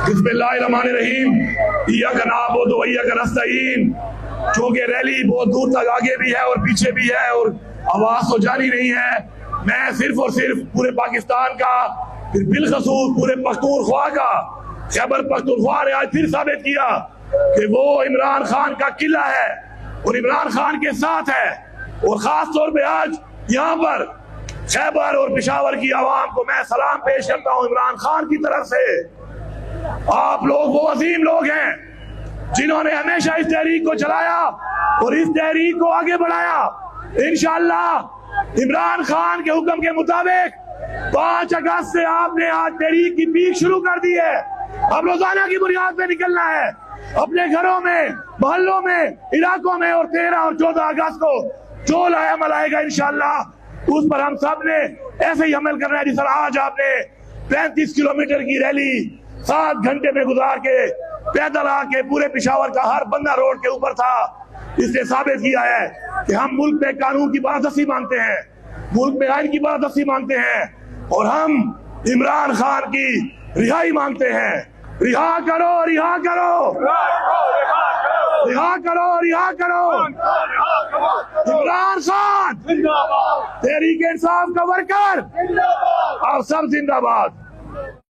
बिस्मिल्लाहिर्रहमानिर्रहीम, इय्याका नअबुदु व इय्याका नस्तईन। चूंकि रैली बहुत दूर तक आगे भी है और पीछे भी है और आवाज तो जारी नहीं है, मैं सिर्फ और सिर्फ पूरे पाकिस्तान का, फिर बिलखसूस पूरे पख्तूनख्वा का, खैबर पख्तूनख्वा ने आज फिर साबित किया कि वो इमरान खान का किला है और इमरान खान के साथ है। और खास तौर पे आज यहाँ पर खैबर और पेशावर की आवाम को मैं सलाम पेश करता हूँ इमरान खान की तरफ से। आप लोग वो अजीम लोग हैं जिन्होंने हमेशा इस तहरीक को चलाया और इस तहरीक को आगे बढ़ाया। इंशाअल्लाह इमरान खान के हुक्म के मुताबिक 5 अगस्त से आपने आज तहरीक की पीक शुरू कर दी है। अब रोजाना की बुनियाद पे निकलना है, अपने घरों में, मोहल्लों में, इलाकों में, और 13 और 14 अगस्त को जो अमल आएगा इंशाअल्लाह उस पर हम सब ने ऐसे ही अमल करना है। जिस तरह आज आपने 35 किलोमीटर की रैली 7 घंटे में गुजार के पैदल आके पूरे पेशावर का हर बंदा रोड के ऊपर था, इसने साबित किया है कि हम मुल्क में कानून की बादशाही मानते हैं, मुल्क में आइन की बादशाही मानते हैं और हम इमरान खान की रिहाई मांगते हैं। रिहा करो, रिहा करो, रिहा करो, रिहा करो इमरान खान, तहरीक इंसाफ का वर्कर, आप सब जिंदाबाद।